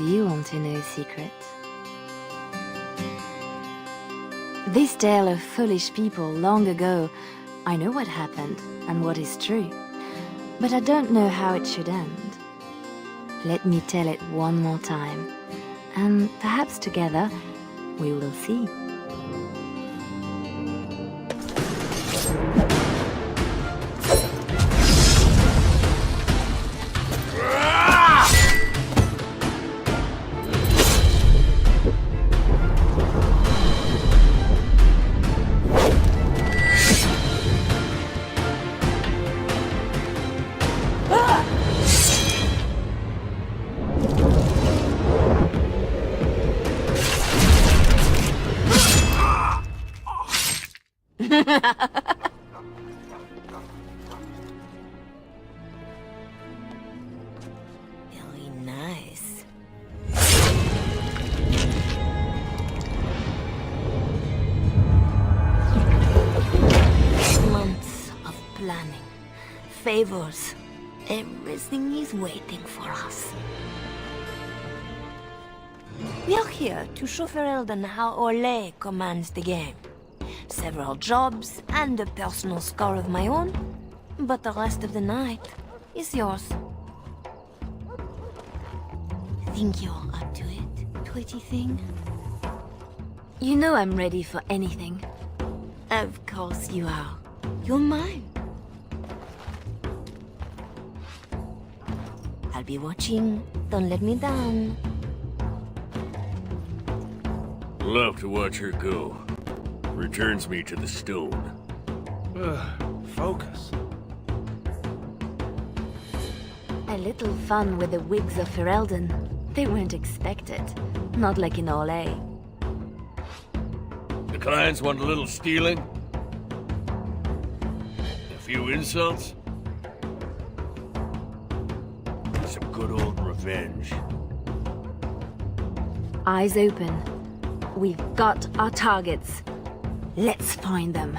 do you want to know, Secret? This tale of foolish people long ago, I know what happened and what is true, but I don't know how it should end. Let me tell it one more time, and perhaps together we will see. Very nice. Months of planning, favors, everything is waiting for us. We are here to show Ferelden how Orlais commands the game. Several jobs and a personal score of my own, but the rest of the night is yours. Think you're up to it, pretty thing? You know I'm ready for anything. Of course you are. You're mine. I'll be watching. Don't let me down. Love to watch her go. Returns me to the stone. Focus. A little fun with the wigs of Ferelden. They weren't expected. Not like in Orlais. The clients want a little stealing? A few insults? Some good old revenge. Eyes open. We've got our targets. Let's find them.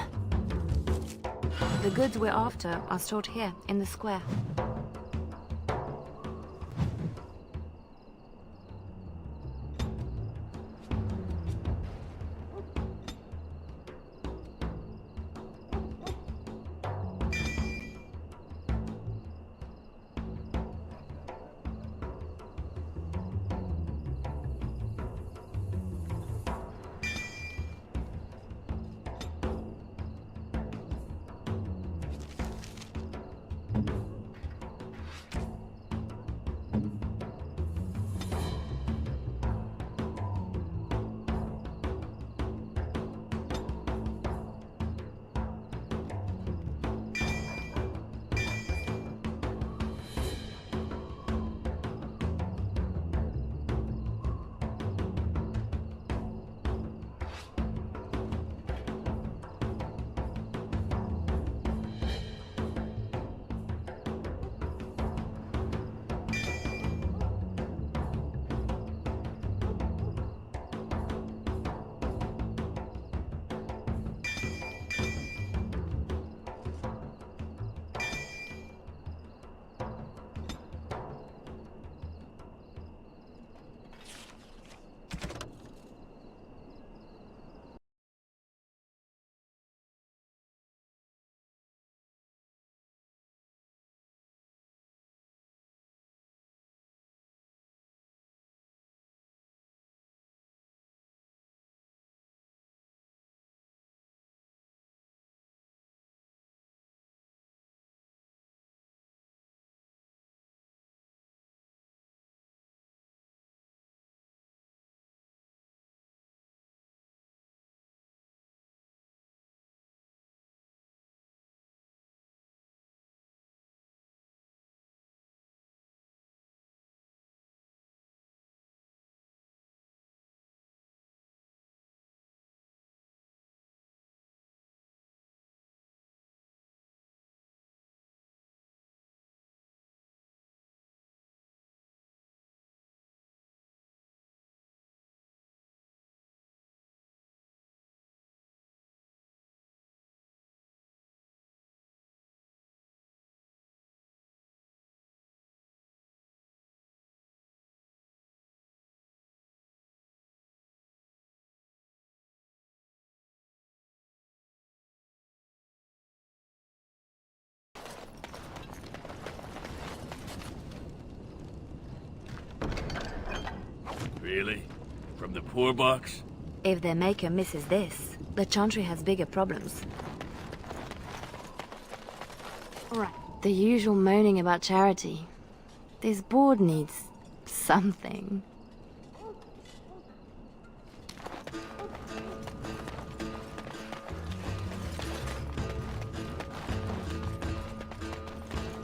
The goods we're after are stored here, in the square. Really? From the poor box? If their maker misses this, the Chantry has bigger problems. Right. The usual moaning about charity. This board needs something.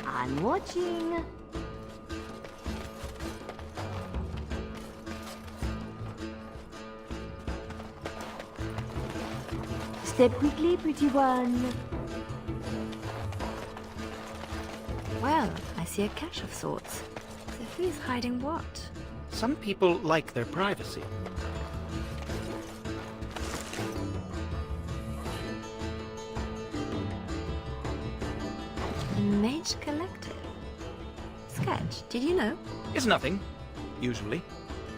I'm watching. Step quickly, pretty one. Well, I see a cache of sorts. So who's hiding what? Some people like their privacy. Mage Collective. Sketch, did you know? It's nothing, usually.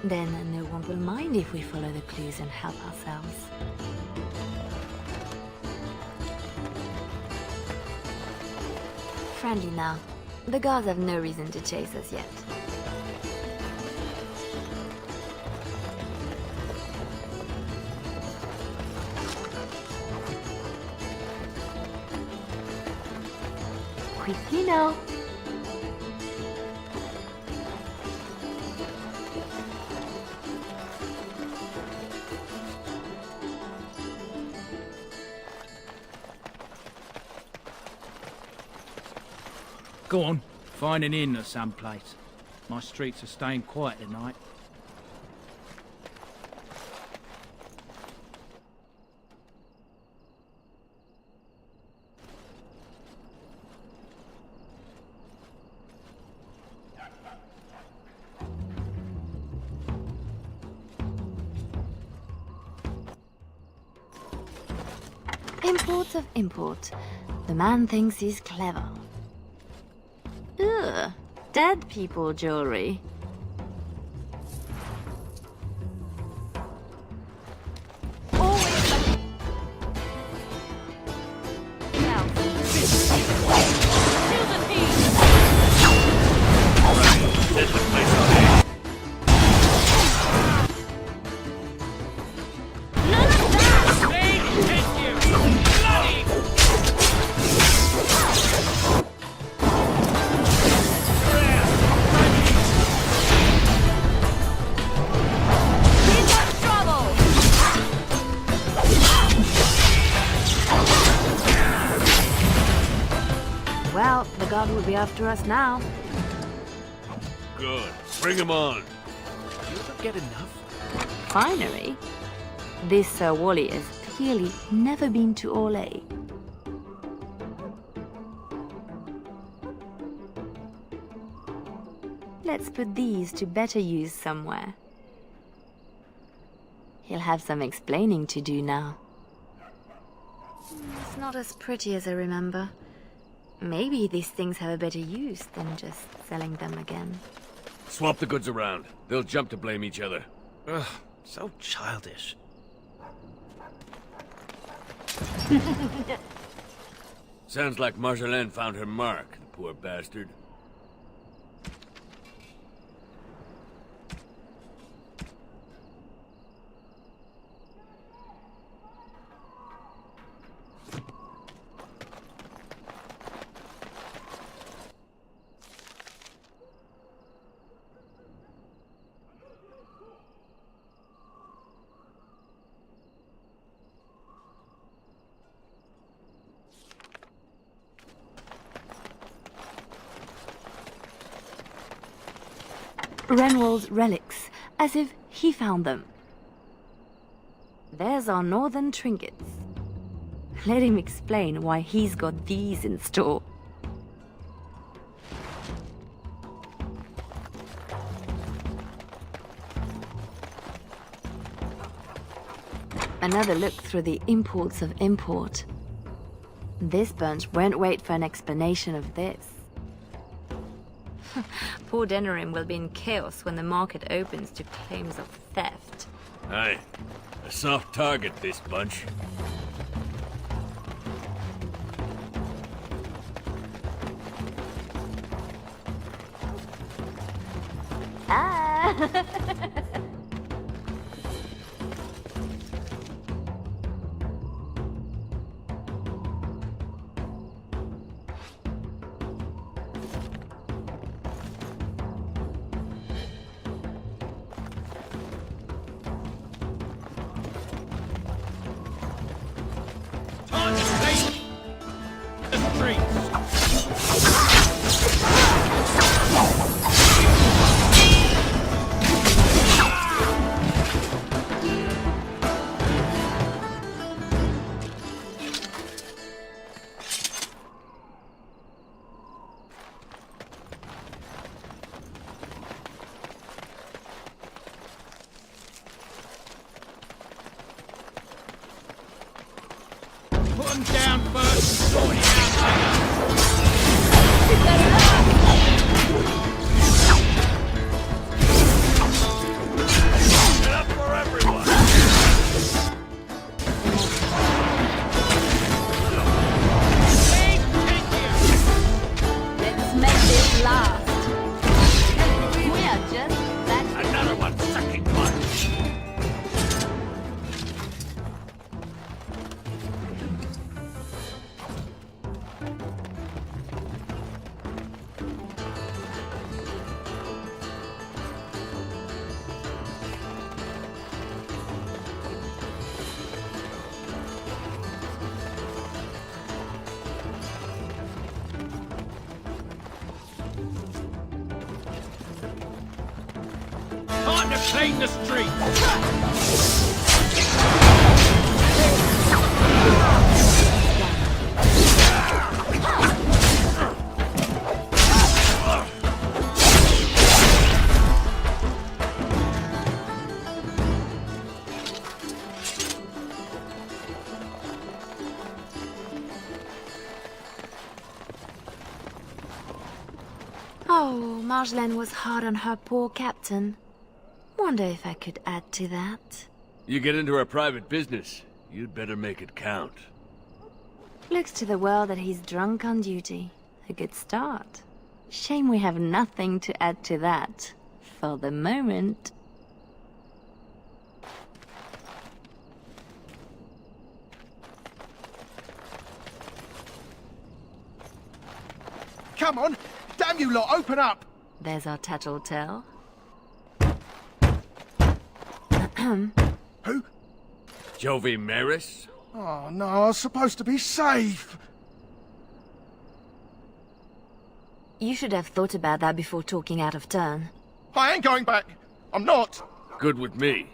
Then no one will mind if we follow the clues and help ourselves. Friendly now. The guards have no reason to chase us yet. Quickly now. Go on, find an inn or someplace. My streets are staying quiet tonight. Imports of import. The man thinks he's clever. Ugh, dead people jewelry. Well, the guard will be after us now. Good. Bring him on. Do you ever get enough? Finery? This Sir Wally has clearly never been to Orlais. Let's put these to better use somewhere. He'll have some explaining to do now. It's not as pretty as I remember. Maybe these things have a better use than just selling them again. Swap the goods around. They'll jump to blame each other. Ugh, so childish. Sounds like Marjolaine found her mark, the poor bastard. Renwald's relics, as if he found them. There's our northern trinkets. Let him explain why he's got these in store. Another look through the imports of import. This bunch won't wait for an explanation of this. Poor Denerim will be in chaos when the market opens to claims of theft. Aye. A soft target, this bunch. Ah! Time to clean the streets. Put them down first and sort it out Get up for everyone! Let's make this last. We are just that. Another one sucking punch! Time to clean the streets. Oh, Marjolaine was hard on her poor captain. Wonder if I could add to that. You get into our private business, you'd better make it count. Looks to the world that he's drunk on duty. A good start. Shame we have nothing to add to that. For the moment. Come on! Damn you lot, open up! There's our tattletale. Who? Jovi Maris? Oh no, I was supposed to be safe! You should have thought about that before talking out of turn. I ain't going back! I'm not! Good with me.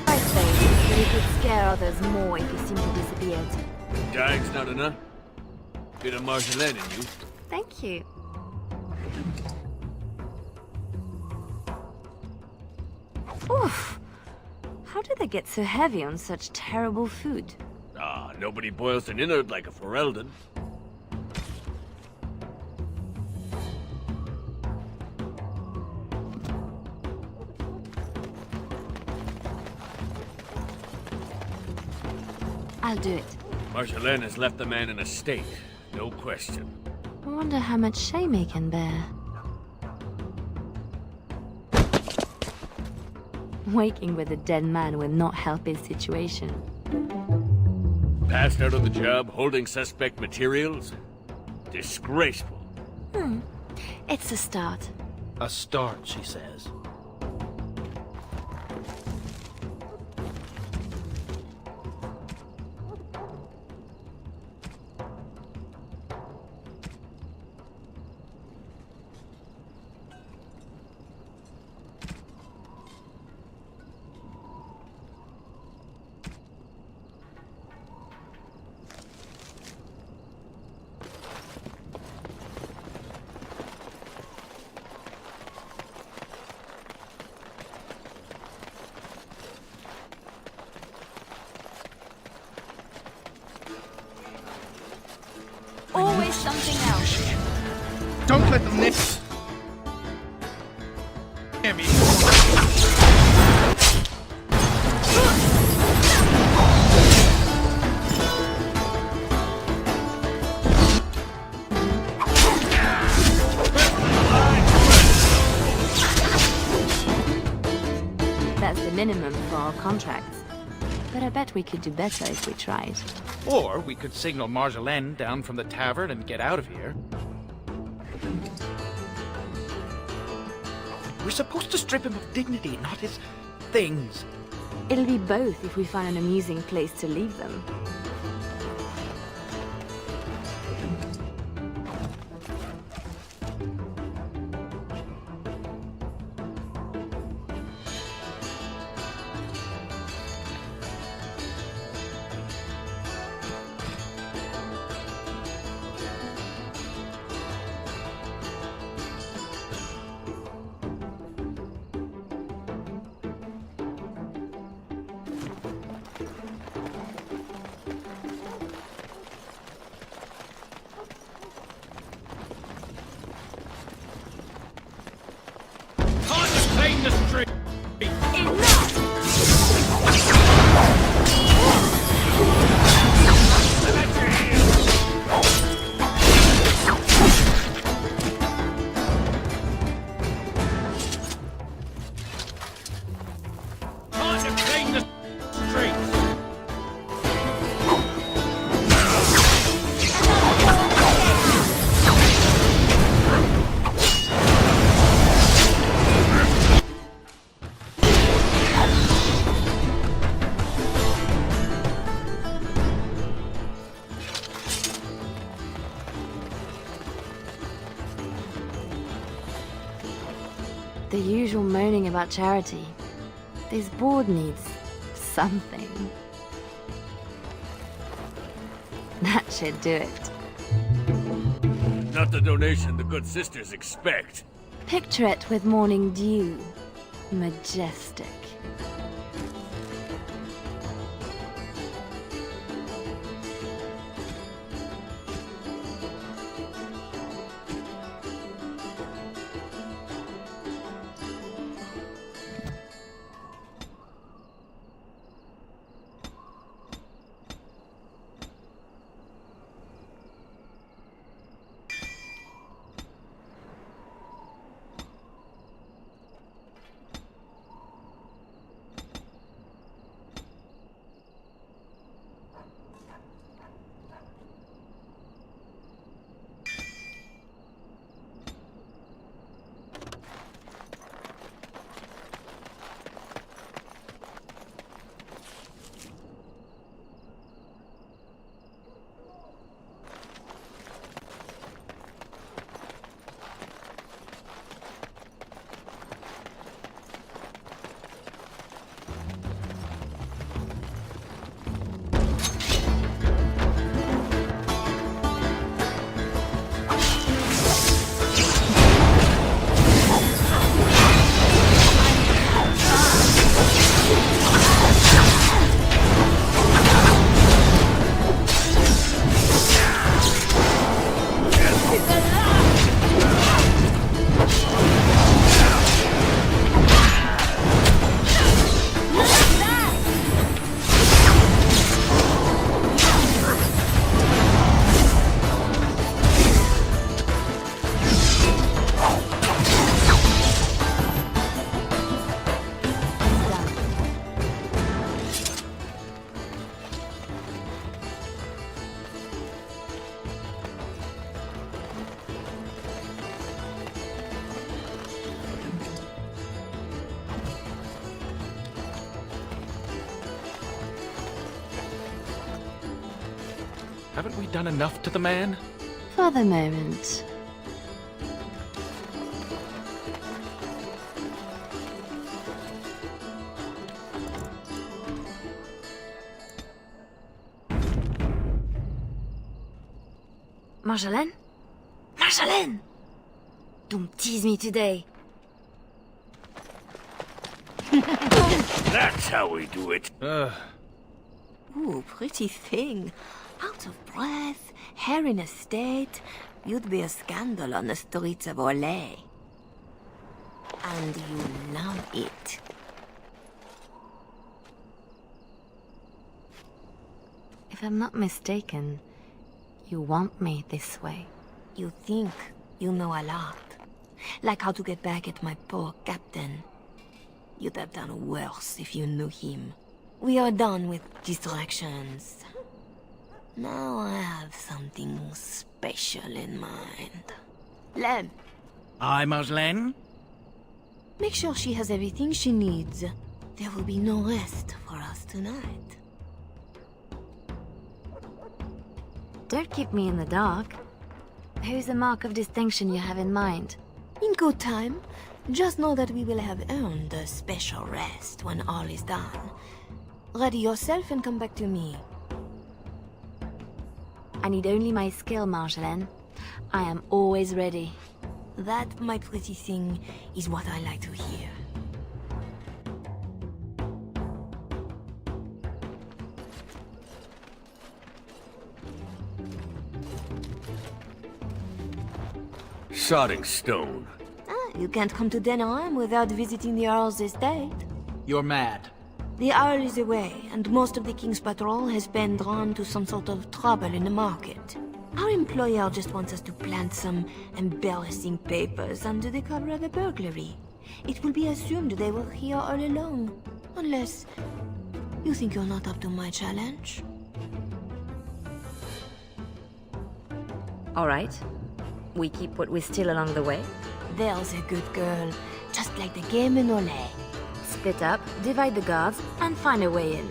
I say, but it could scare others more if he simply disappeared. Dying's not enough. Bit of Marjolaine in you. Thank you. Oof! How do they get so heavy on such terrible food? Ah, nobody boils an innard like a Ferelden. I'll do it. Marjolaine has left the man in a state, no question. I wonder how much shame he can bear. Waking with a dead man will not help his situation. Passed out on the job, holding suspect materials? Disgraceful. It's a start. A start, she says. Always something else. Don't let them nick me. That's the minimum for our contracts. But I bet we could do better if we tried. Or we could signal Marjolaine down from the tavern and get out of here. We're supposed to strip him of dignity, not his things. It'll be both if we find an amusing place to leave them. Clean the street! Time to clean the streets! The usual moaning about charity. This board needs something. That should do it. Not the donation the good sisters expect. Picture it with morning dew. Majestic. Haven't we done enough to the man? For the moment. Marjolaine? Marjolaine! Don't tease me today. That's how we do it. Ooh, pretty thing. Out of breath, hair in a state. You'd be a scandal on the streets of Orlais. And you love it. If I'm not mistaken, you want me this way. You think you know a lot. Like how to get back at my poor captain. You'd have done worse if you knew him. We are done with distractions. Now I have something special in mind. Lem, Aye, Marjolaine? Make sure she has everything she needs. There will be no rest for us tonight. Don't keep me in the dark. Who's the mark of distinction you have in mind? In good time, just know that we will have earned a special rest when all is done. Ready yourself and come back to me. I need only my skill, Marjolaine. I am always ready. That, my pretty thing, is what I like to hear. Sodding stone. You can't come to Denerim without visiting the Earl's estate. You're mad. The Earl is away, and most of the King's patrol has been drawn to some sort of trouble in the market. Our employer just wants us to plant some embarrassing papers under the cover of a burglary. It will be assumed they were here all along. Unless you think you're not up to my challenge. All right. We keep what we steal along the way. There's a good girl, just like the game in Olay. Split up, divide the guards, and find a way in.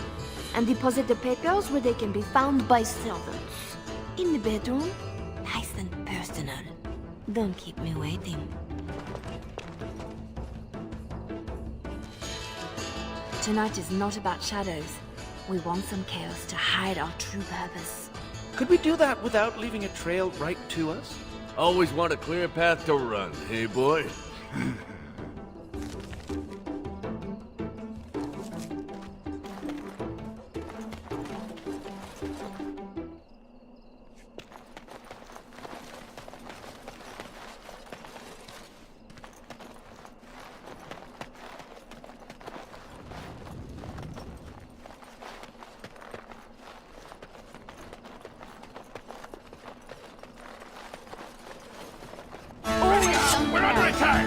And deposit the papers where they can be found by servants. In the bedroom, nice and personal. Don't keep me waiting. Tonight is not about shadows. We want some chaos to hide our true purpose. Could we do that without leaving a trail right to us? Always want a clear path to run, hey boy? We're under attack!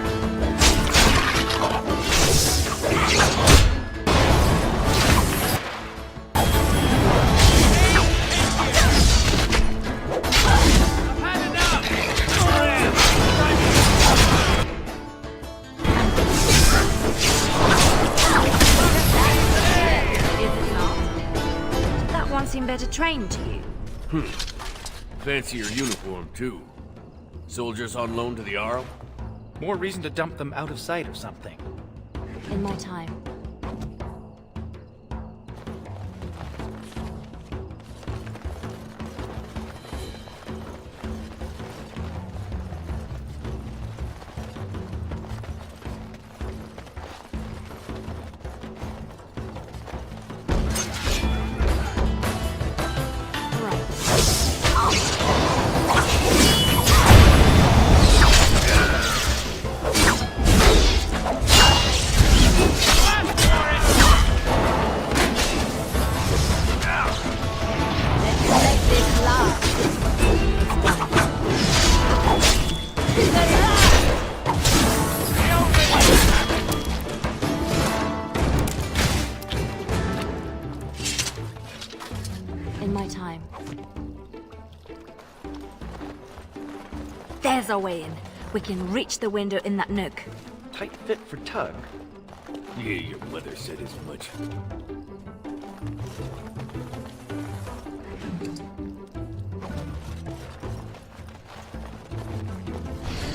That one seemed better trained to you. Fancy your uniform, too. Soldiers on loan to the Arl? More reason to dump them out of sight or something. In my time. In my time. There's our way in. We can reach the window in that nook. Tight fit for Tug. Yeah, your mother said as much.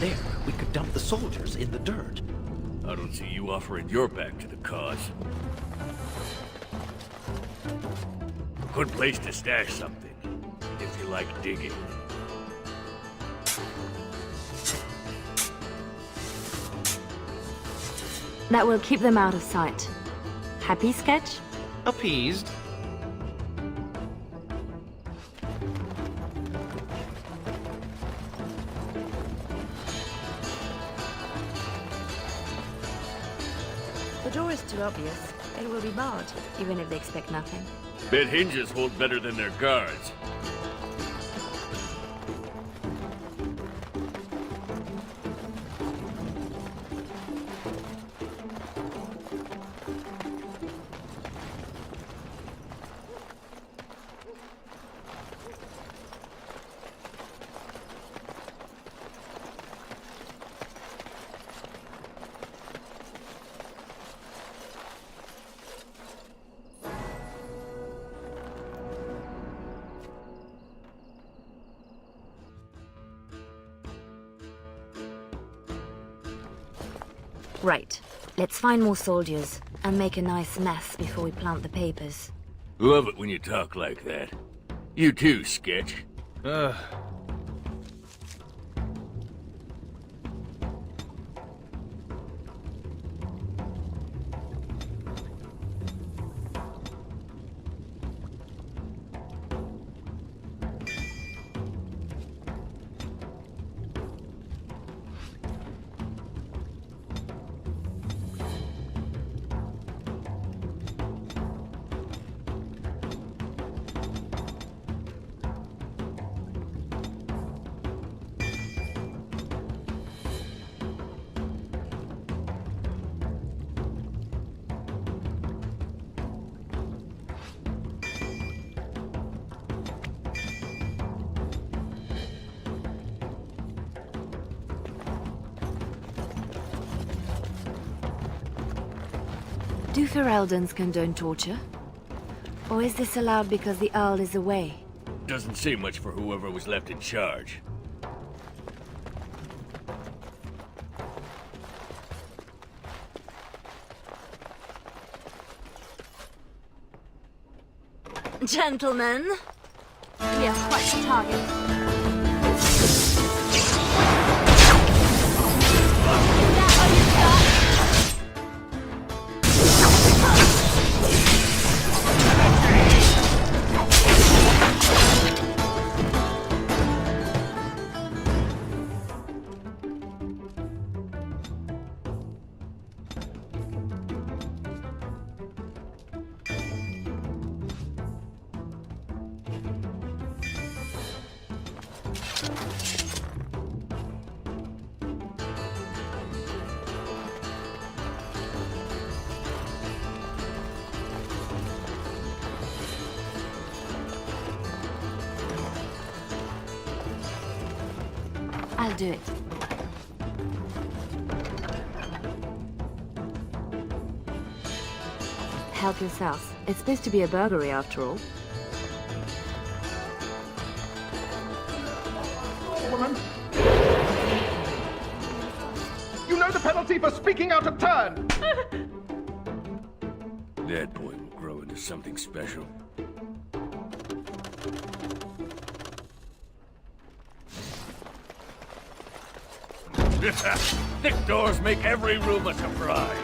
There, we could dump the soldiers in the dirt. I don't see you offering your back to the cause. Good place to stash something, if you like digging. That will keep them out of sight. Happy, Sketch? Appeased. The door is too obvious. It will be barred, even if they expect nothing. Bet hinges hold better than their guards. Right. Let's find more soldiers, and make a nice mess before we plant the papers. Love it when you talk like that. You too, Sketch. Do Ferelden's condone torture? Or is this allowed because the Earl is away? Doesn't say much for whoever was left in charge. Gentlemen, we are quite a target. I'll do it. Help yourself. It's supposed to be a burglary after all. Woman! You know the penalty for speaking out of turn! That boy will grow into something special. Thick doors make every room a surprise.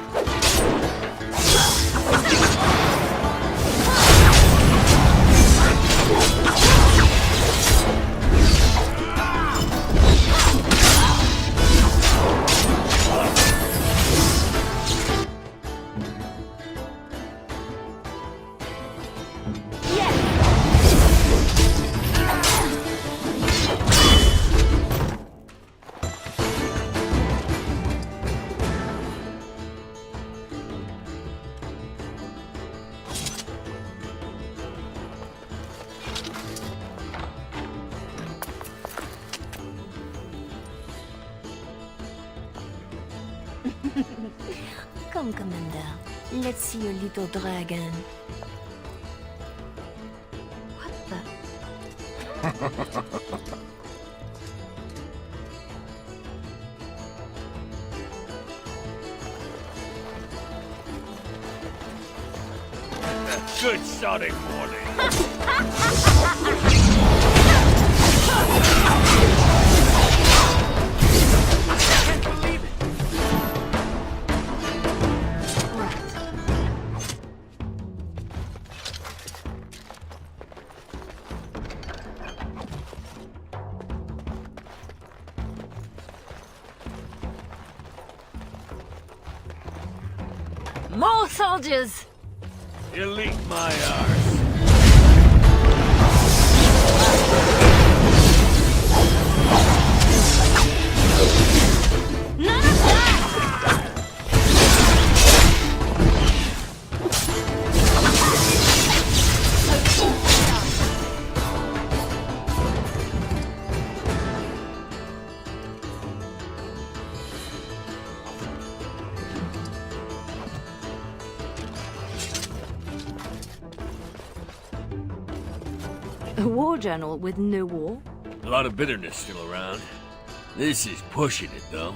Come, Commander. Let's see your little dragon. What the? Good sodding morning. More soldiers! Elite my arse. None of that! A war journal with no war? A lot of bitterness still around. This is pushing it, though.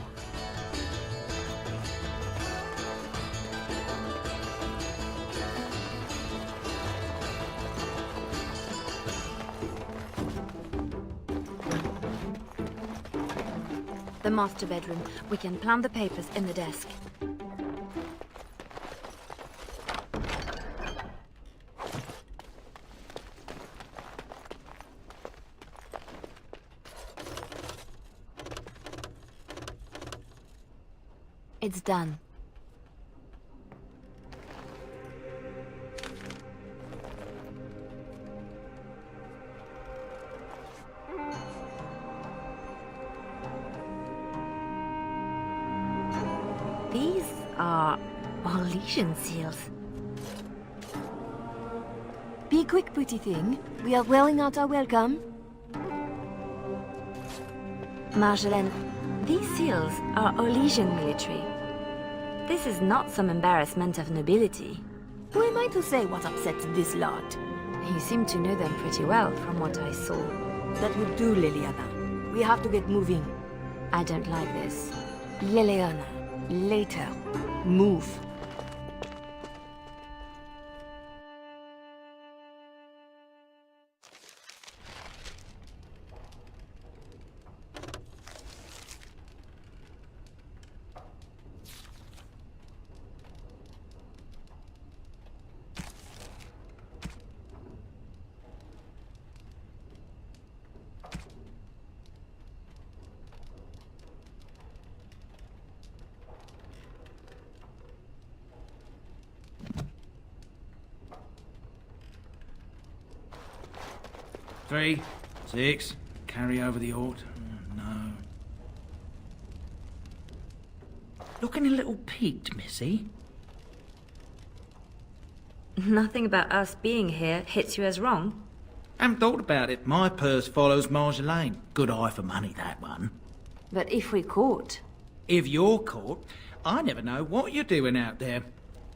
The master bedroom. We can plant the papers in the desk. It's done. These are Orlesian seals. Be quick, pretty thing. We are wearing out our welcome. Marjolaine, these seals are Orlesian military. This is not some embarrassment of nobility. Who am I to say what upsets this lot? You seem to know them pretty well from what I saw. That would do, Leliana. We have to get moving. I don't like this. Leliana, later. Move. Three, 6, carry over the ort. No. Looking a little peaked, Missy. Nothing about us being here hits you as wrong. Haven't thought about it. My purse follows Marjolaine. Good eye for money, that one. But if we're caught... If you're caught, I never know what you're doing out there.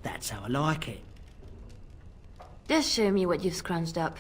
That's how I like it. Just show me what you've scrunched up.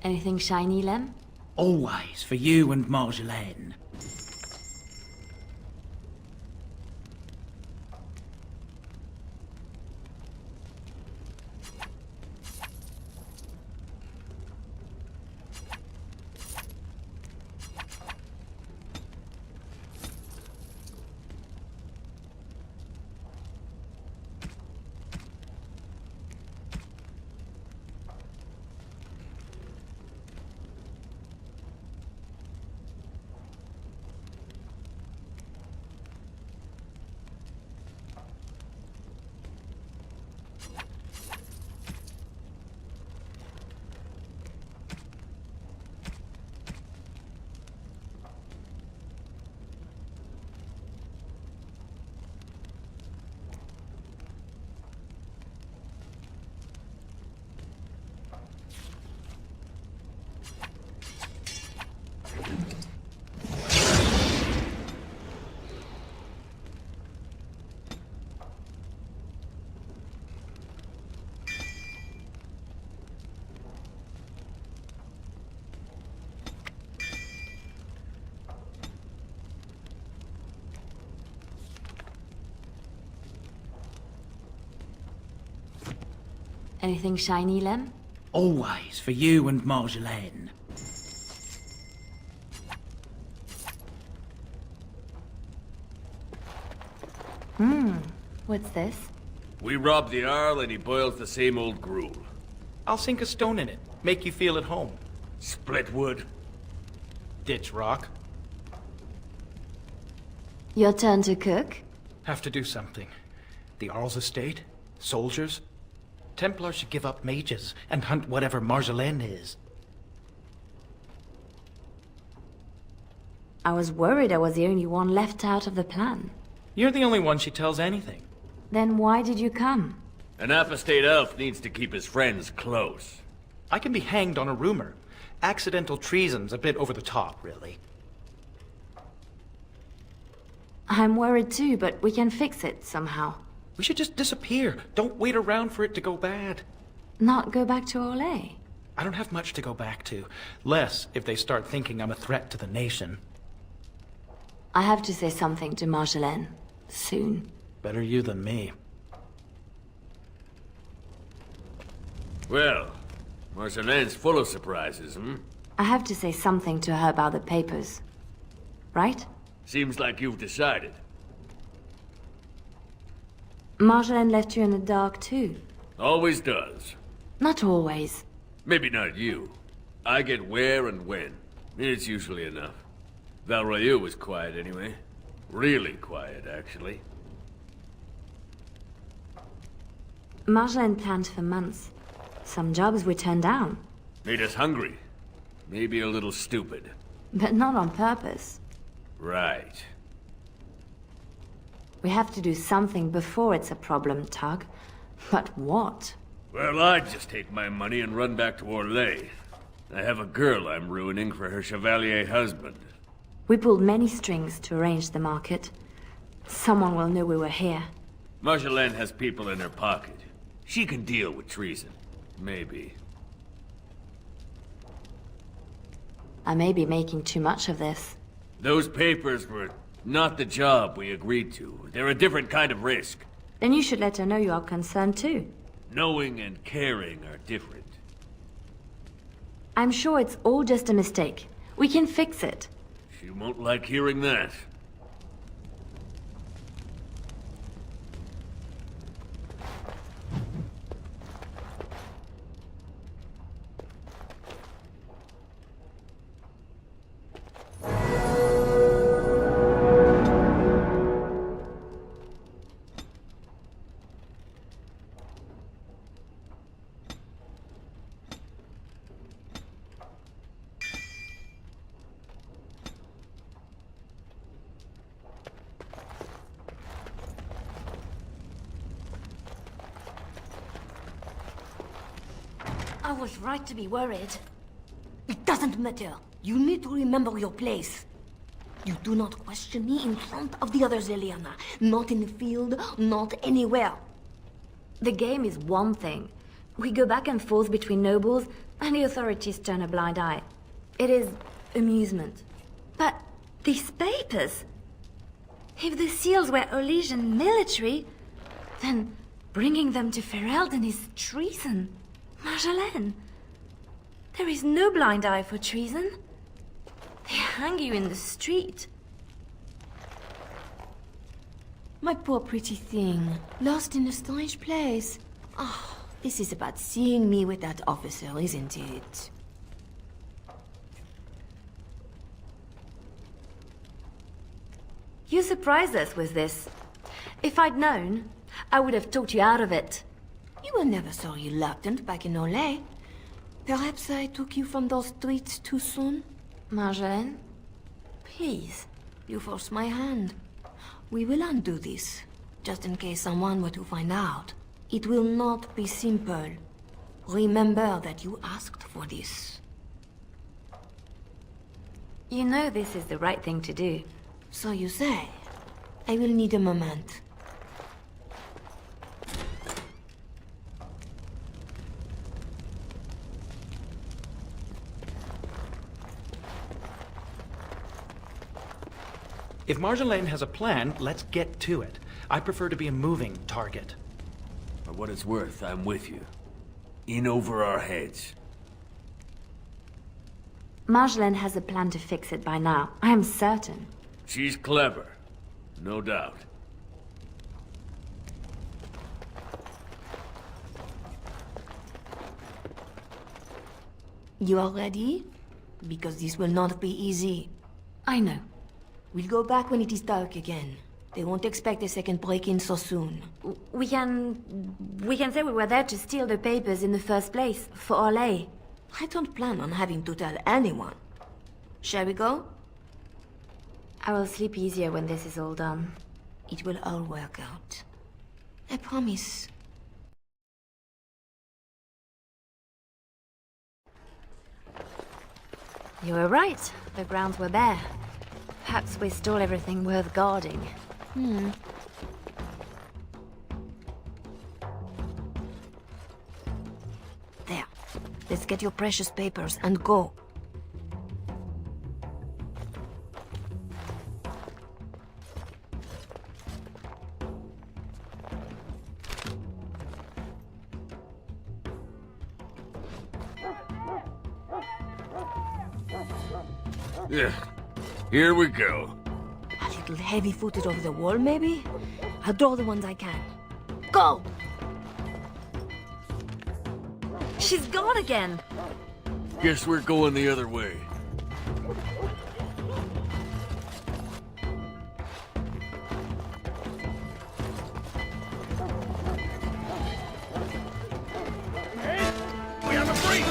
Anything shiny, Lem? Always for you and Marjolaine. Anything shiny, Lem? Always for you and Marjolaine. What's this? We rob the Arl and he boils the same old gruel. I'll sink a stone in it. Make you feel at home. Split wood. Ditch rock. Your turn to cook? Have to do something. The Earl's estate? Soldiers? Templars should give up mages and hunt whatever Marjolaine is. I was worried I was the only one left out of the plan. You're the only one she tells anything. Then why did you come? An apostate elf needs to keep his friends close. I can be hanged on a rumor. Accidental treason's a bit over the top, really. I'm worried too, but we can fix it somehow. We should just disappear. Don't wait around for it to go bad. Not go back to Orlais? I don't have much to go back to. Less if they start thinking I'm a threat to the nation. I have to say something to Marjolaine. Soon. Better you than me. Well, Marjolaine's full of surprises, hmm? I have to say something to her about the papers. Right? Seems like you've decided. Marjolaine left you in the dark too. Always does. Not always. Maybe not you. I get where and when. It's usually enough. Valroyu was quiet anyway. Really quiet, actually. Marjolaine planned for months. Some jobs we turned down. Made us hungry. Maybe a little stupid. But not on purpose. Right. We have to do something before it's a problem, Tug. But what? Well, I'd just take my money and run back to Orlais. I have a girl I'm ruining for her Chevalier husband. We pulled many strings to arrange the market. Someone will know we were here. Marjolaine has people in her pocket. She can deal with treason. Maybe. I may be making too much of this. Those papers were not the job we agreed to. They're a different kind of risk. Then you should let her know you are concerned too. Knowing and caring are different. I'm sure it's all just a mistake. We can fix it. She won't like hearing that. I was right to be worried. It doesn't matter. You need to remember your place. You do not question me in front of the others, Leliana. Not in the field, not anywhere. The game is one thing. We go back and forth between nobles, and the authorities turn a blind eye. It is amusement. But these papers... If the seals were Orlesian military, then bringing them to Ferelden is treason. Marjolaine, there is no blind eye for treason. They hang you in the street. My poor pretty thing, lost in a strange place. Ah, this is about seeing me with that officer, isn't it? You surprised us with this. If I'd known, I would have talked you out of it. You were never so reluctant back in Orlais. Perhaps I took you from those streets too soon? Marjolaine? Please, you forced my hand. We will undo this, just in case someone were to find out. It will not be simple. Remember that you asked for this. You know this is the right thing to do. So you say. I will need a moment. If Marjolaine has a plan, let's get to it. I prefer to be a moving target. For what it's worth, I'm with you. In over our heads. Marjolaine has a plan to fix it by now. I am certain. She's clever. No doubt. You are ready? Because this will not be easy. I know. We'll go back when it is dark again. They won't expect a second break-in so soon. We can say we were there to steal the papers in the first place, for Orlais. I don't plan on having to tell anyone. Shall we go? I will sleep easier when this is all done. It will all work out. I promise. You were right. The grounds were bare. Perhaps we stole everything worth guarding. There. Let's get your precious papers and go. Yeah. Here we go. A little heavy-footed over the wall, maybe? I'll draw the ones I can. Go! She's gone again! Guess we're going the other way. We have a breach!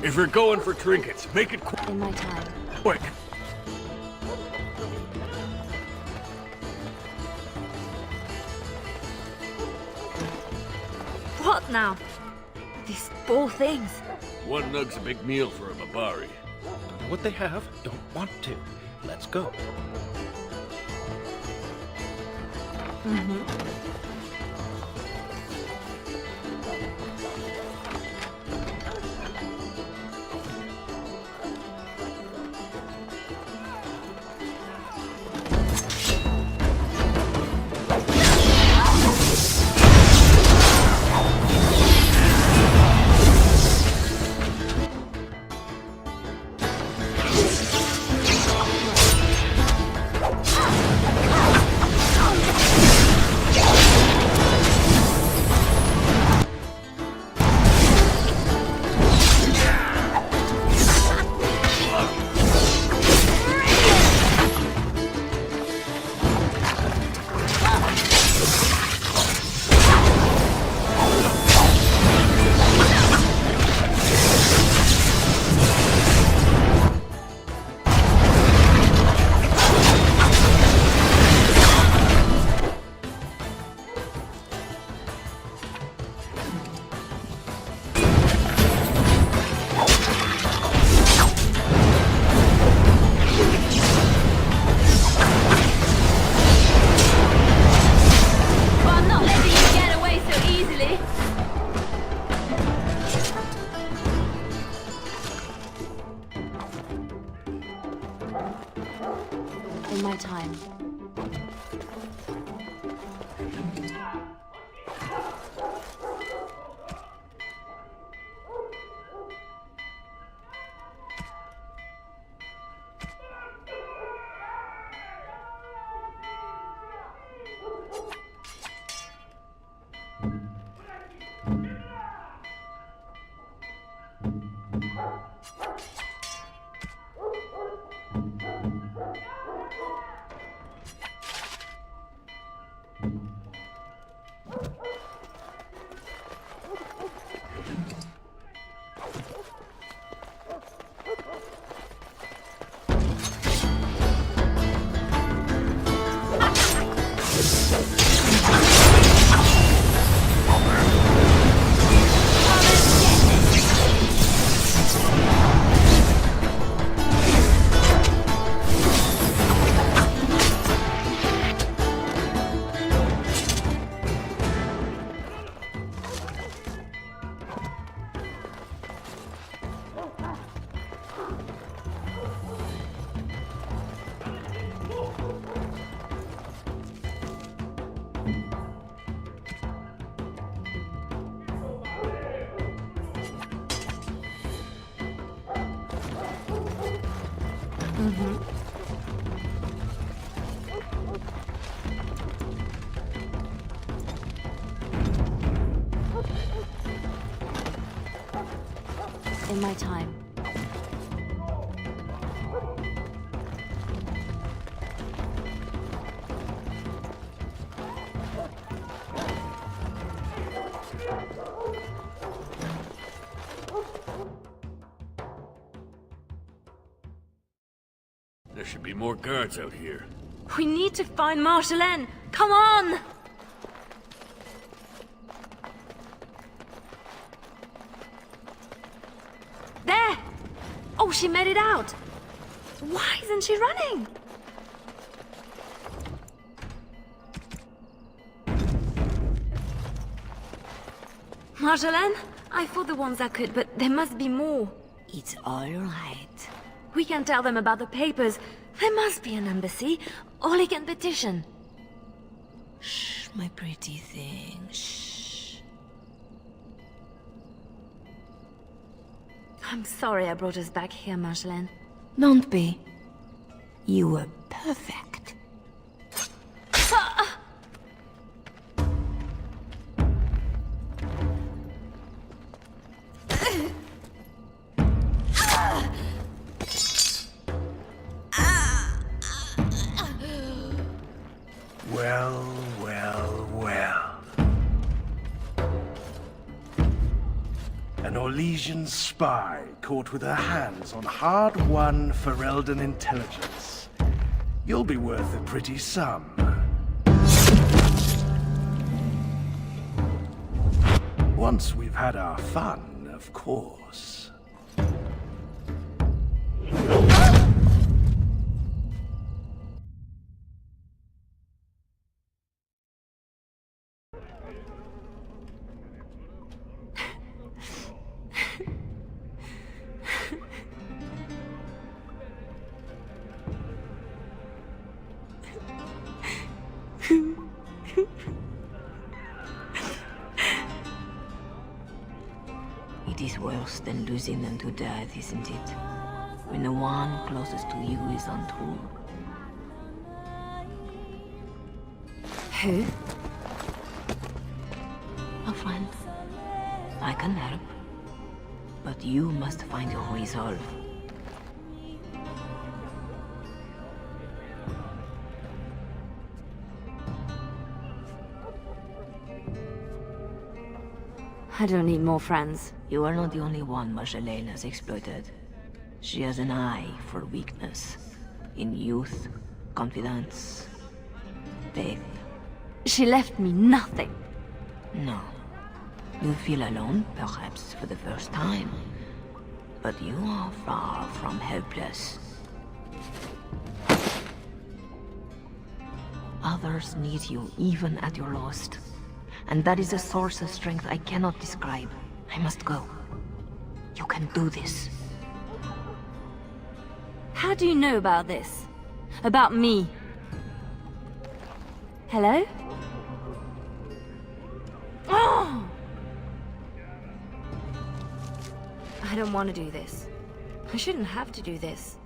If you're going for trinkets, make it In my time. quick. What now? These poor things. One nug's a big meal for a Mabari. Don't know what they have, don't want to. Let's go. In my time. in my time. There should be more guards out here. We need to find Marjolaine! Come on! There! Oh, she made it out! Why isn't she running? Marjolaine? I fought the ones that could, but there must be more. It's all right. We can tell them about the papers. There must be an embassy, or they can petition. Shh, my pretty thing, shh. I'm sorry I brought us back here, Marjolaine. Don't be. You were perfect. Well, well, well. An Orlesian spy caught with her hands on hard-won Ferelden intelligence. You'll be worth a pretty sum. Once we've had our fun, of course. It is worse than losing them to death, isn't it? When the one closest to you is on tour. Who? A friend. I can help. But you must find your resolve. I don't need more friends. You are not the only one Marjolaine has exploited. She has an eye for weakness. In youth, confidence, faith. She left me nothing. No. You feel alone, perhaps for the first time. But you are far from helpless. Others need you even at your lowest. And that is a source of strength I cannot describe. I must go. You can do this. How do you know about this? About me? Hello? Oh! I don't want to do this. I shouldn't have to do this.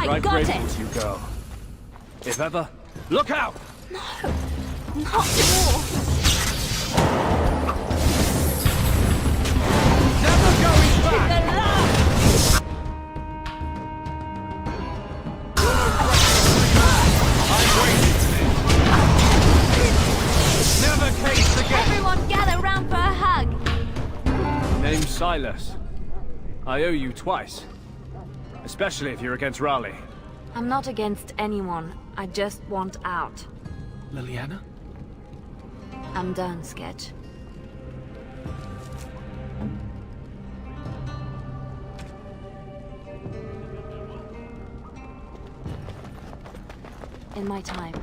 I got it! as you go. If ever, look out! Not more! Never going back! The love! I'm waiting for this. Never case again! Everyone gather round for a hug! Name's Silas. I owe you twice. Especially if you're against Raleigh. I'm not against anyone. I just want out. Leliana? I'm done, Sketch. In my time.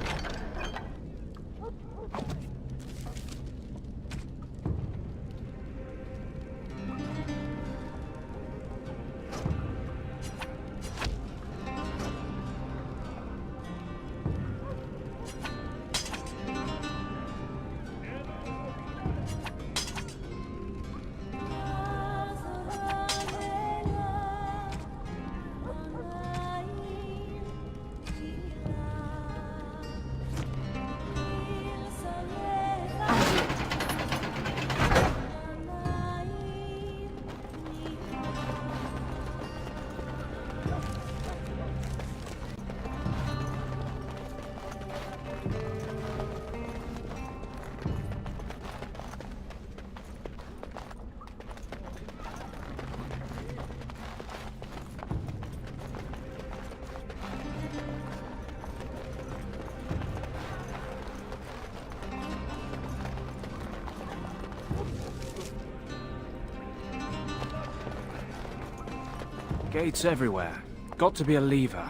Gates everywhere. Got to be a lever.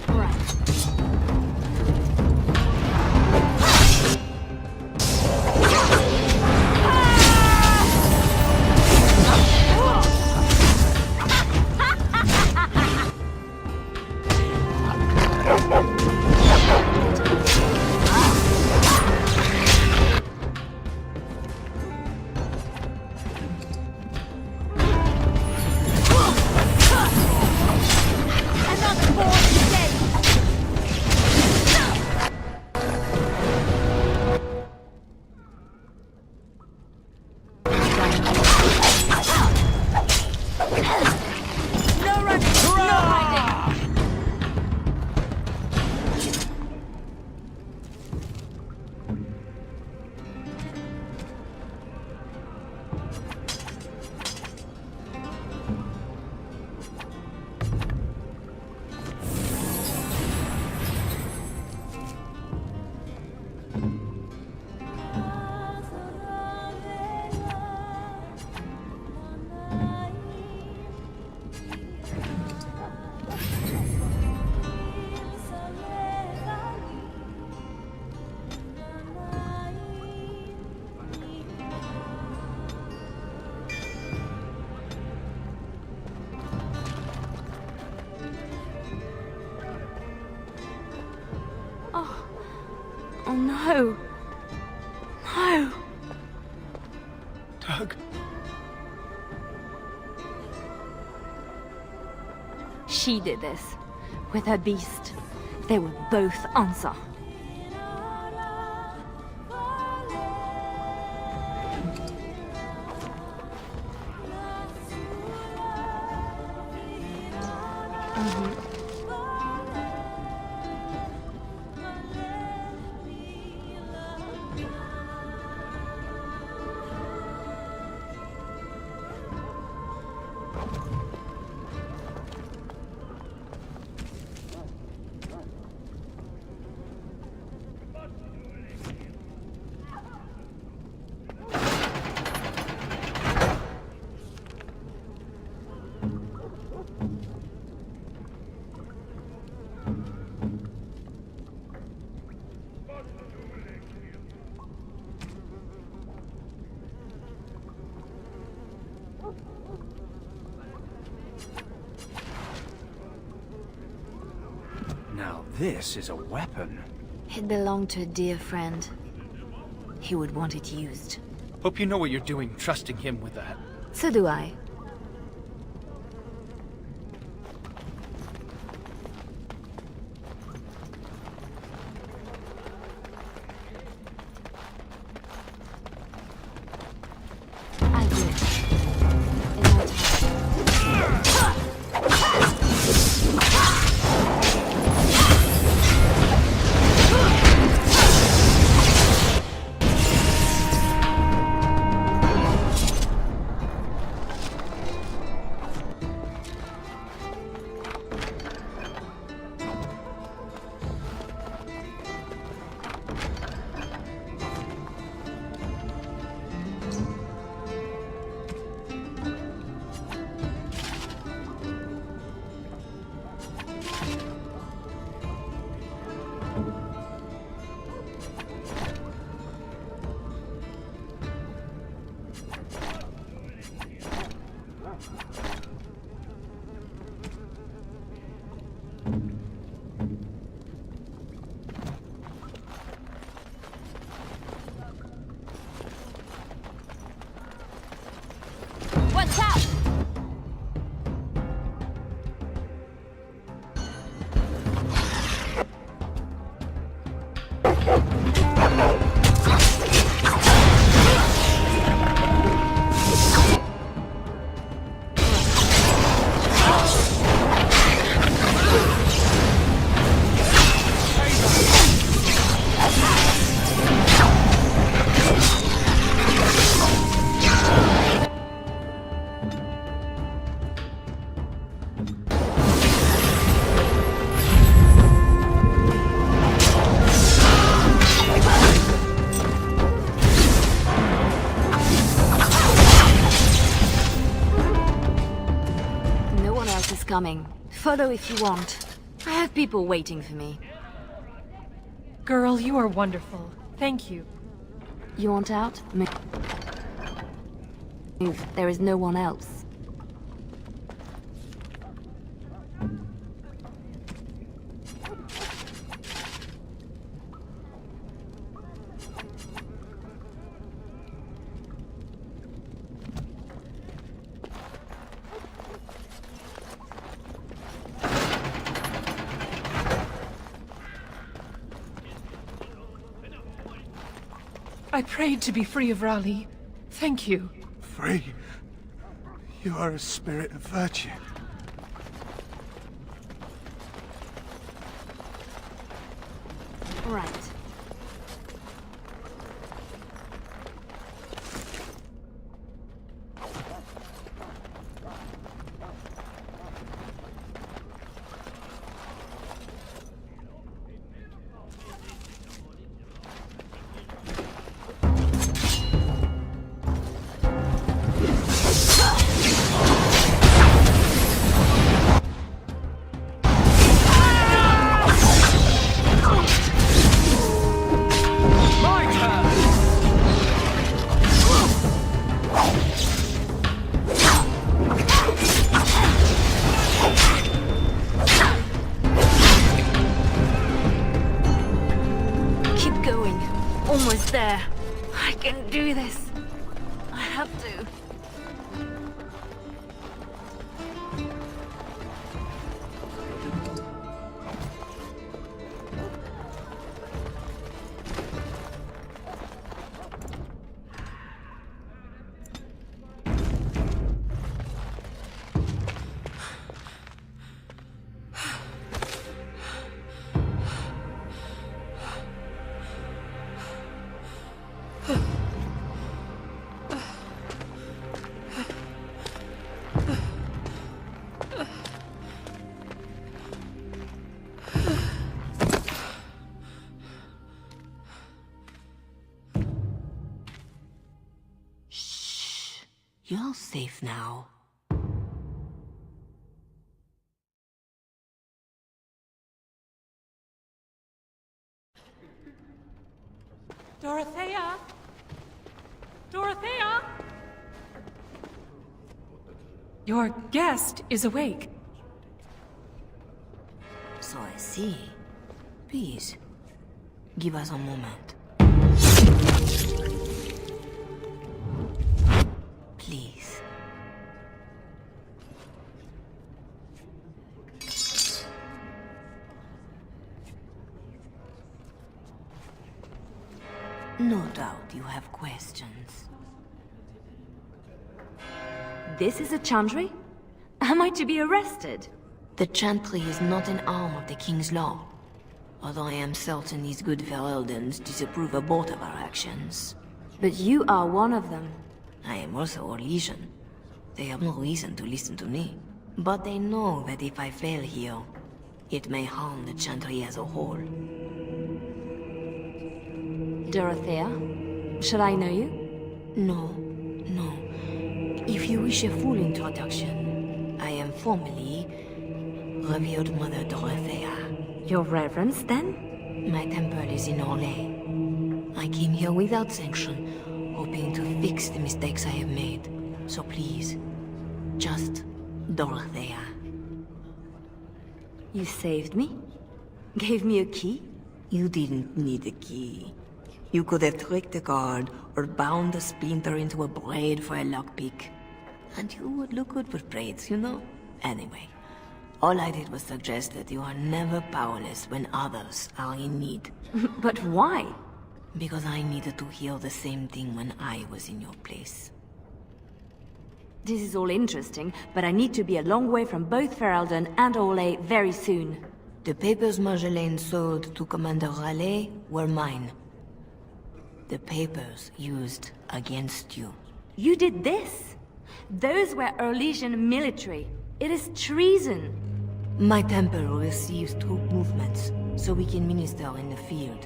Right. Oh no. No. Doug. She did this. With her beast. They will both answer. Now this is a weapon. It belonged to a dear friend. He would want it used. Hope you know what you're doing, trusting him with that. So do I. Watch out! No one else is coming. Follow if you want. I have people waiting for me. Girl, you are wonderful. Thank you. You want out? Move. There is no one else. I prayed to be free of Raleigh. Thank you. Free? You are a spirit of virtue. Right. Almost there. I can do this. I have to. You're safe now. Dorothea? Dorothea? Your guest is awake. So I see. Please, give us a moment. Please. No doubt you have questions. This is a chantry? Am I to be arrested? The chantry is not an arm of the King's law, although I am certain these good Fereldans disapprove of both of our actions. But you are one of them. I am also a legion. They have no reason to listen to me. But they know that if I fail here, it may harm the chantry as a whole. Dorothea? Should I know you? No, no. If you wish a full introduction, I am formally Revered Mother Dorothea. Your Reverence, then? My temple is in Orlais. I came here without sanction, hoping to fix the mistakes I have made. So please, just Dorothea. You saved me? Gave me a key? You didn't need a key. You could have tricked the guard, or bound a splinter into a blade for a lockpick. And you would look good with braids, you know? Anyway, all I did was suggest that you are never powerless when others are in need. But why? Because I needed to hear the same thing when I was in your place. This is all interesting, but I need to be a long way from both Ferelden and Orlais very soon. The papers Marjolaine sold to Commander Raleigh were mine. The papers used against you. You did this? Those were Orlesian military. It is treason. My temple receives troop movements, so we can minister in the field.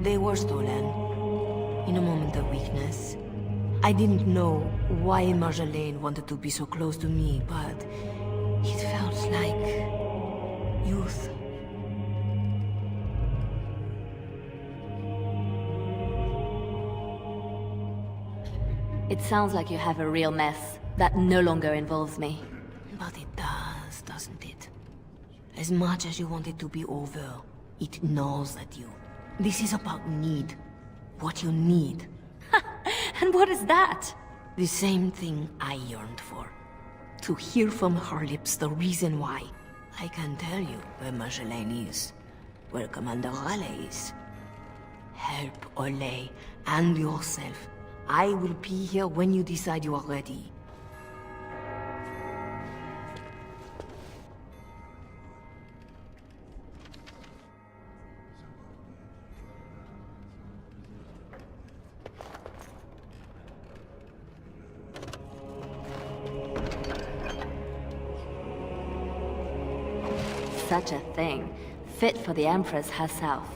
They were stolen. In a moment of weakness. I didn't know why Marjolaine wanted to be so close to me, but it felt like youth. It sounds like you have a real mess that no longer involves me. But it does, doesn't it? As much as you want it to be over, it gnaws at you. This is about need. What you need. And what is that? The same thing I yearned for. To hear from her lips the reason why. I can tell you where Marjolaine is. Where Commander Raleigh is. Help Orlais and yourself. I will be here when you decide you are ready. Such a thing. Fit for the Empress herself.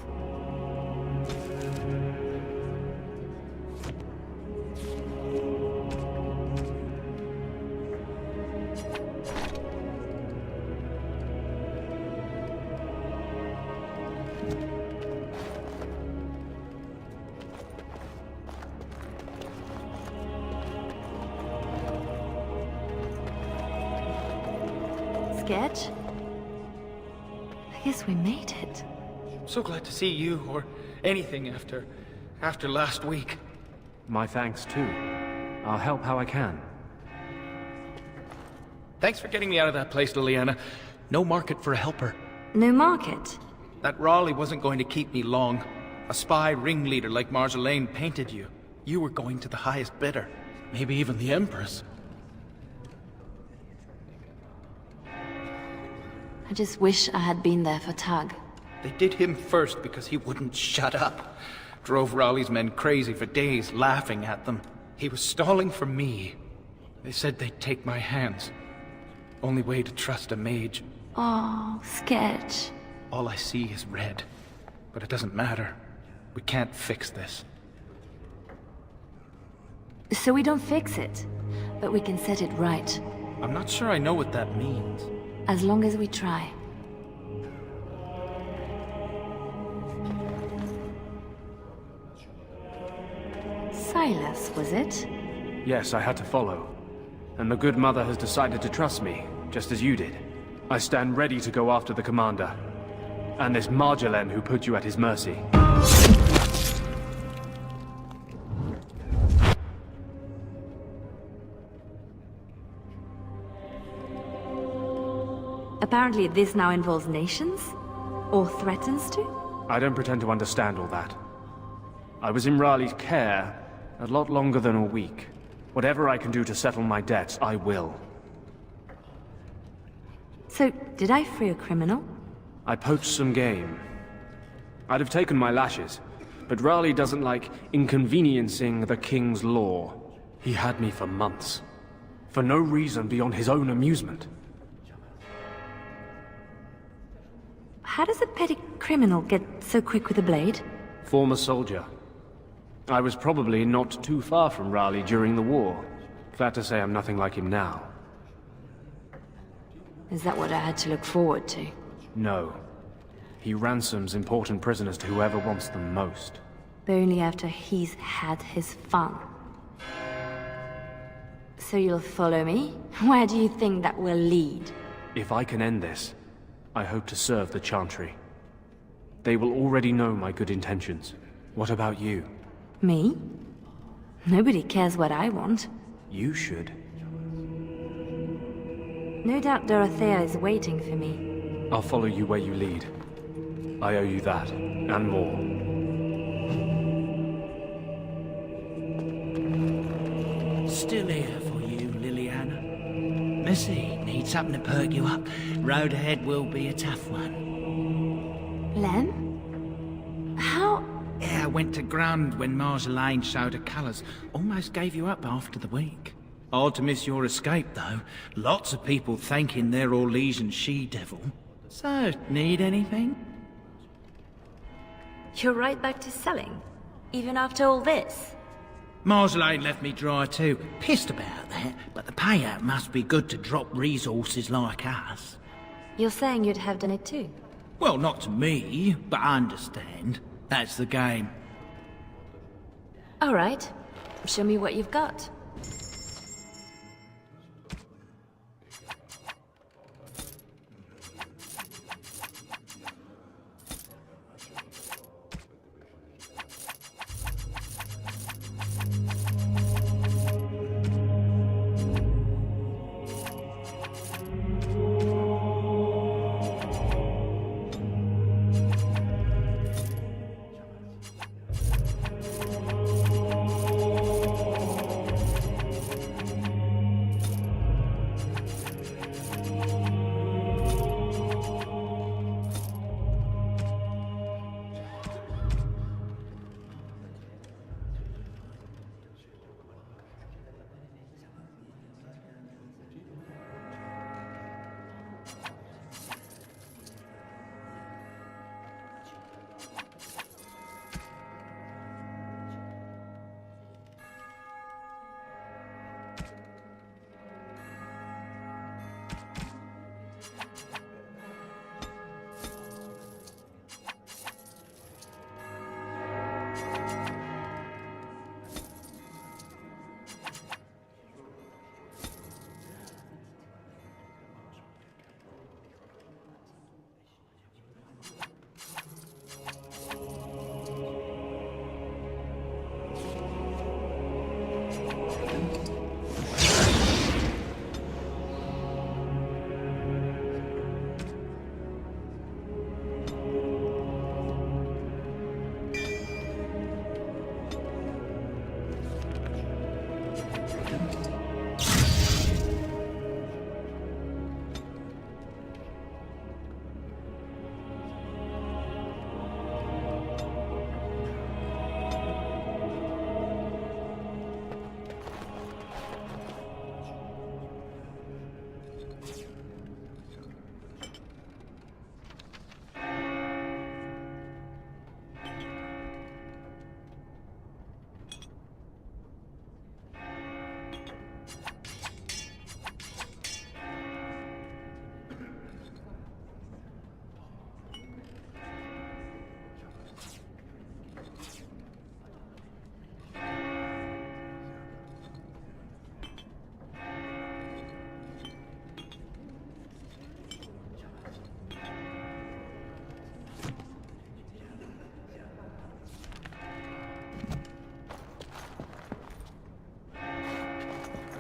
Sketch? I guess we made it. So glad to see you, or anything after last week. My thanks too. I'll help how I can. Thanks for getting me out of that place, Leliana. No market for a helper. No market? That Raleigh wasn't going to keep me long. A spy ringleader like Marjolaine painted you. You were going to the highest bidder. Maybe even the Empress. I just wish I had been there for Tug. They did him first because he wouldn't shut up. Drove Raleigh's men crazy for days, laughing at them. He was stalling for me. They said they'd take my hands. Only way to trust a mage. Oh, Sketch. All I see is red. But it doesn't matter. We can't fix this. So we don't fix it, but we can set it right. I'm not sure I know what that means. As long as we try. Silas, was it? Yes, I had to follow. And the good mother has decided to trust me, just as you did. I stand ready to go after the commander. And this Marjolaine who put you at his mercy. Apparently this now involves nations? Or threatens to? I don't pretend to understand all that. I was in Raleigh's care a lot longer than a week. Whatever I can do to settle my debts, I will. So, did I free a criminal? I poached some game. I'd have taken my lashes, but Raleigh doesn't like inconveniencing the king's law. He had me for months. For no reason beyond his own amusement. How does a petty criminal get so quick with a blade? Former soldier. I was probably not too far from Raleigh during the war. Glad to say I'm nothing like him now. Is that what I had to look forward to? No. He ransoms important prisoners to whoever wants them most. But only after he's had his fun. So you'll follow me? Where do you think that will lead? If I can end this, I hope to serve the Chantry. They will already know my good intentions. What about you? Me? Nobody cares what I want. You should. No doubt Dorothea is waiting for me. I'll follow you where you lead. I owe you that, and more. Still here for you, Leliana. Missy, need something to perk you up. Road ahead will be a tough one. Lem? How? Yeah, I went to ground when Marjolaine showed her colours. Almost gave you up after the week. Hard to miss your escape, though. Lots of people thanking their Orlesian she-devil. So, need anything? You're right back to selling? Even after all this? Marjolaine left me dry too. Pissed about that, but the payout must be good to drop resources like us. You're saying you'd have done it too? Well, not to me, but I understand. That's the game. All right. Show me what you've got.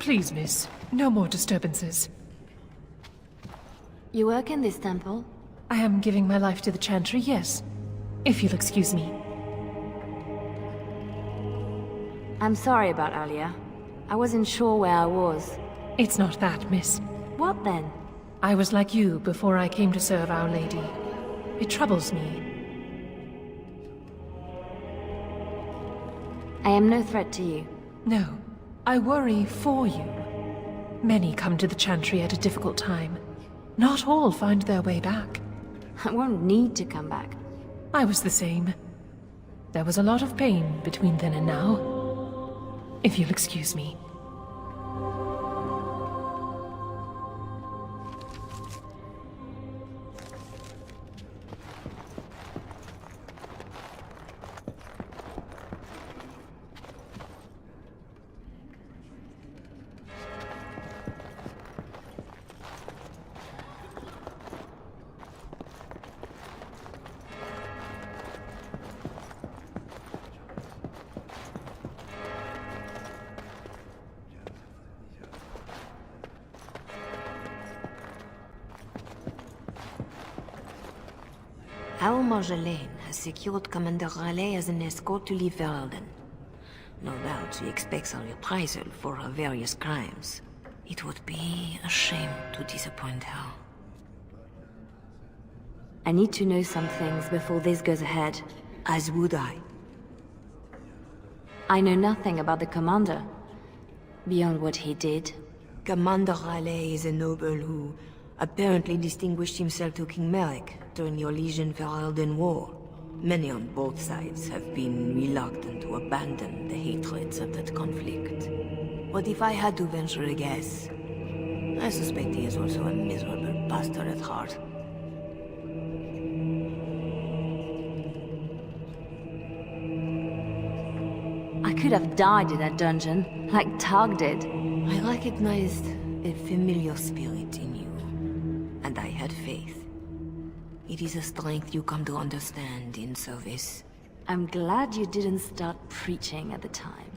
Please, miss. No more disturbances. You work in this temple? I am giving my life to the Chantry, yes. If you'll excuse me. I'm sorry about earlier. I wasn't sure where I was. It's not that, miss. What then? I was like you before I came to serve Our Lady. It troubles me. I am no threat to you. No, I worry for you. Many come to the Chantry at a difficult time. Not all find their way back. I won't need to come back. I was the same. There was a lot of pain between then and now. If you'll excuse me. Our Marjolaine has secured Commander Raleigh as an escort to leave Ferelden. No doubt she expects a reprisal for her various crimes. It would be a shame to disappoint her. I need to know some things before this goes ahead. As would I. I know nothing about the commander, beyond what he did. Commander Raleigh is a noble who apparently distinguished himself to King Merrick during the Orlesian-Ferelden War. Many on both sides have been reluctant to abandon the hatreds of that conflict. But if I had to venture a guess, I suspect he is also a miserable bastard at heart. I could have died in that dungeon, like Targ did. I recognized a familiar spirit in you, and I had faith. It is a strength you come to understand in service. I'm glad you didn't start preaching at the time.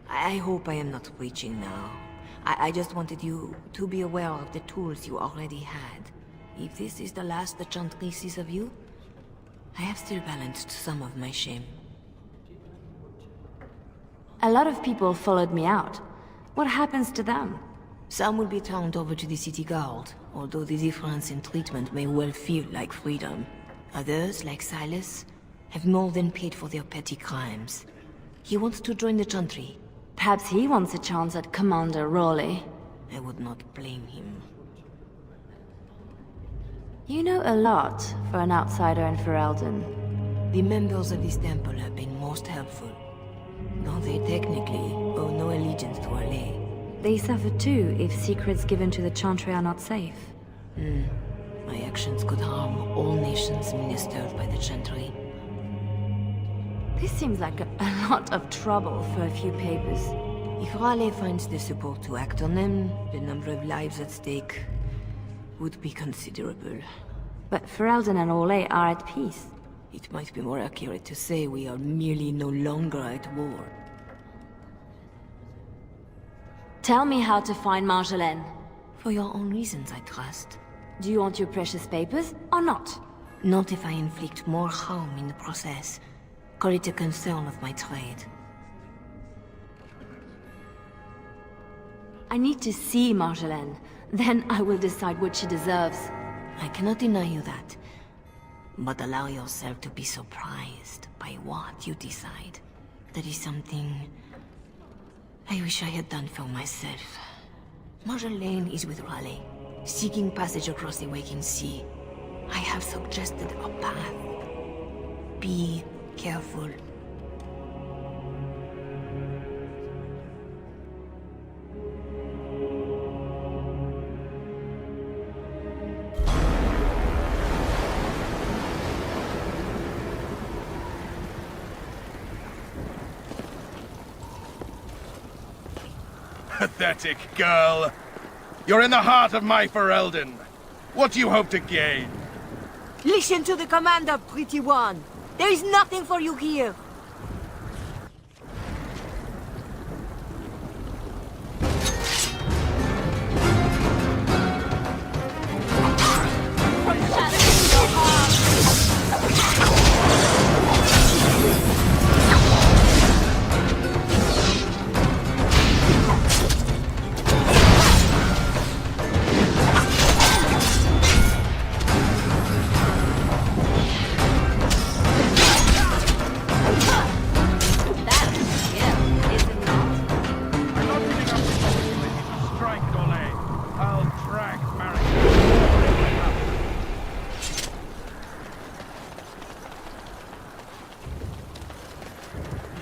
I hope I am not preaching now. I just wanted you to be aware of the tools you already had. If this is the last the Chantry sees of you, I have still balanced some of my shame. A lot of people followed me out. What happens to them? Some will be turned over to the city guard, although the difference in treatment may well feel like freedom. Others, like Silas, have more than paid for their petty crimes. He wants to join the Chantry. Perhaps he wants a chance at Commander Raleigh. I would not blame him. You know a lot for an outsider in Ferelden. The members of this temple have been most helpful, though they technically owe no allegiance to Raleigh. They suffer too if secrets given to the Chantry are not safe. My actions could harm all nations ministered by the Chantry. This seems like a lot of trouble for a few papers. If Raleigh finds the support to act on them, the number of lives at stake would be considerable. But Ferelden and Orlais are at peace. It might be more accurate to say we are merely no longer at war. Tell me how to find Marjolaine. For your own reasons, I trust. Do you want your precious papers, or not? Not if I inflict more harm in the process. Call it a concern of my trade. I need to see Marjolaine. Then I will decide what she deserves. I cannot deny you that. But allow yourself to be surprised by what you decide. That is something I wish I had done for myself. Marjolaine is with Raleigh, seeking passage across the waking sea. I have suggested a path. Be careful. Pathetic girl. You're in the heart of my Ferelden. What do you hope to gain? Listen to the commander, pretty one. There is nothing for you here.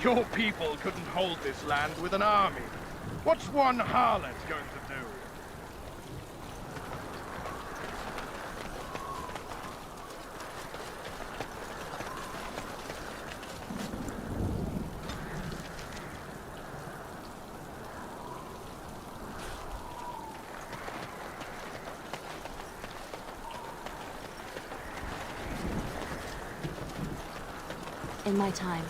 Your people couldn't hold this land with an army. What's one harlot going to do? In my time.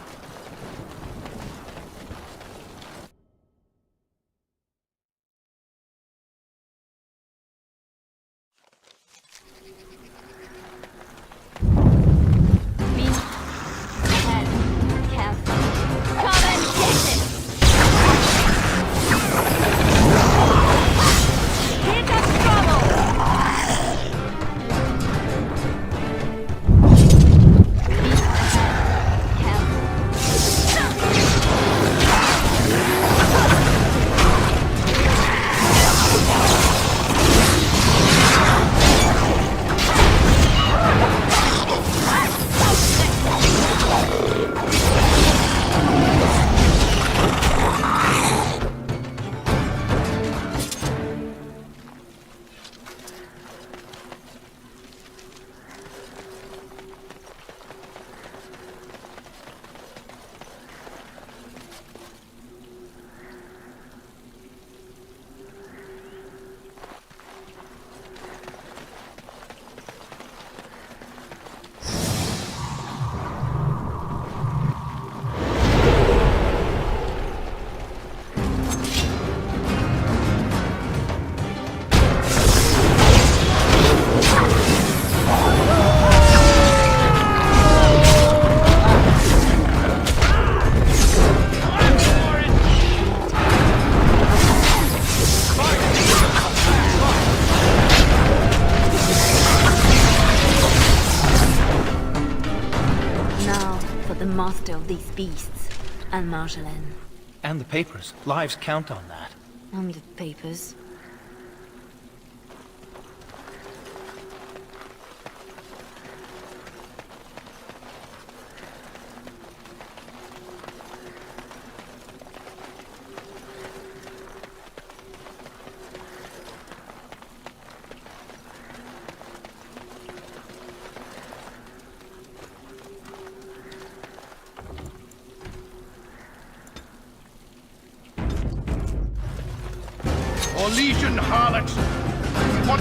the master of these beasts, and Marjolaine. And the papers. Lives count on that. And the papers. Legion harlots! What?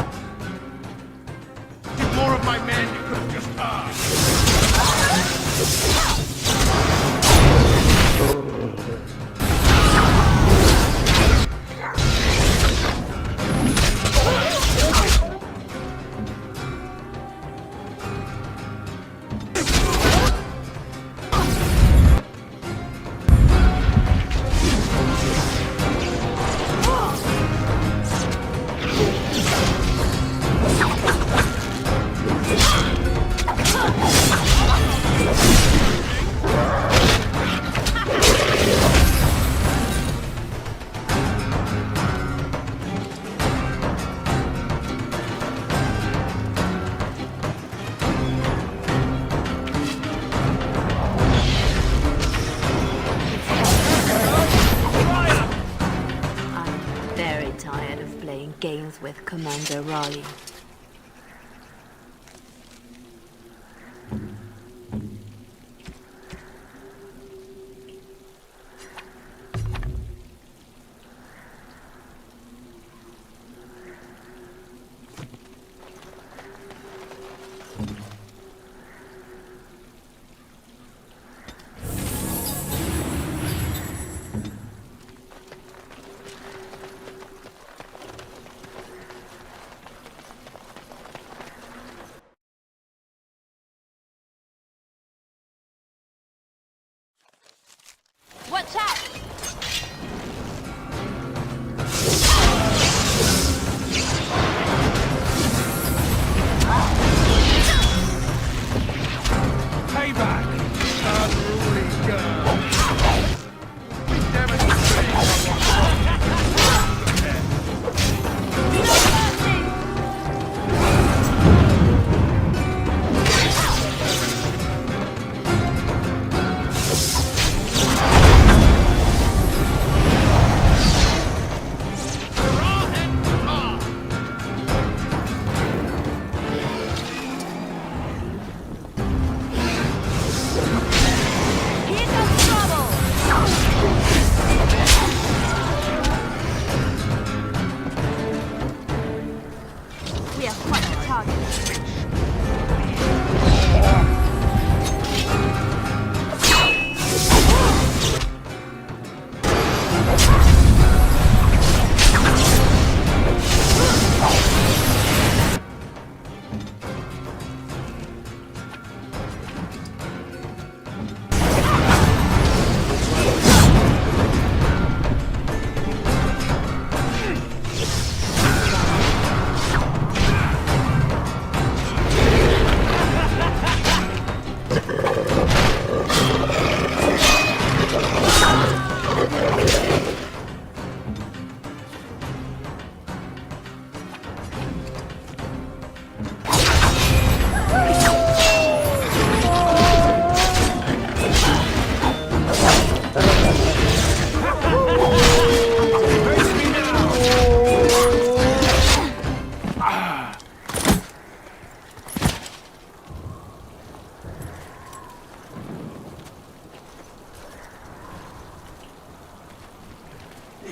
If more of my men, you could have just games with Commander Raleigh. Watch out! Payback! Unruly girl! We demonstrate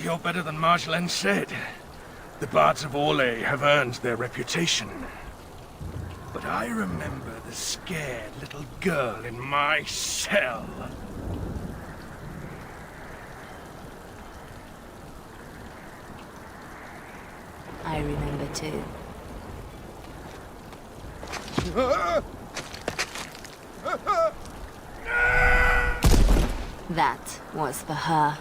You're better than Marjolaine said. The bards of Orlais have earned their reputation. But I remember the scared little girl in my cell. I remember too. That was for her.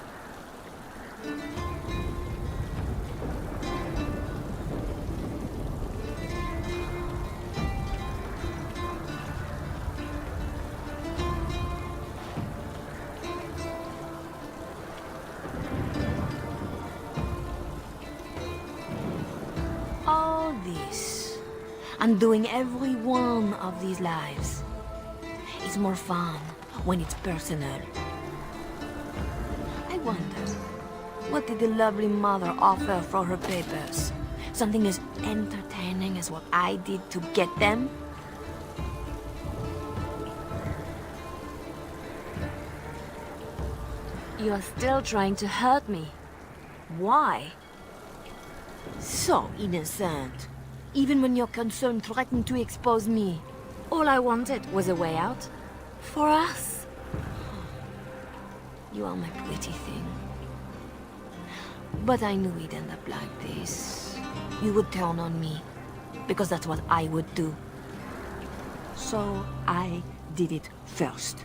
undoing every one of these lives. It's more fun when it's personal. I wonder, what did the lovely mother offer for her papers? Something as entertaining as what I did to get them? You are still trying to hurt me. Why? So innocent. Even when your concern threatened to expose me. All I wanted was a way out. For us. You are my pretty thing. But I knew we'd end up like this. You would turn on me. Because that's what I would do. So I did it first.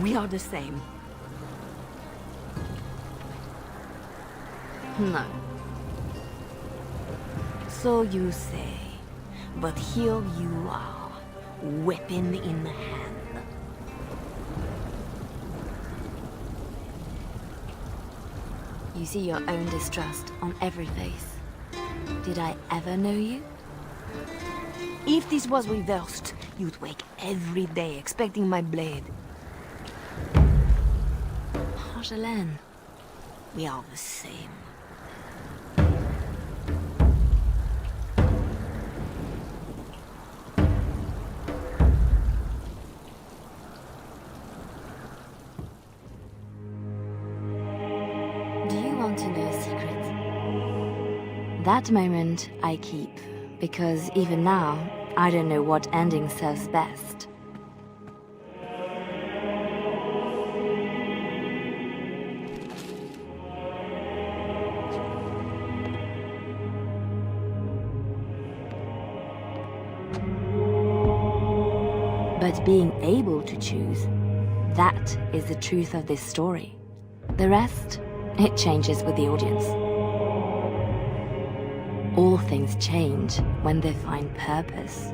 We are the same. No. So you say. But here you are, weapon in hand. You see your own distrust on every face. Did I ever know you? If this was reversed, you'd wake every day expecting my blade. Marjolaine. We are the same. Do you want to know a secret? That moment I keep, because even now, I don't know what ending serves best. But being able to choose, that is the truth of this story. The rest, it changes with the audience. All things change when they find purpose.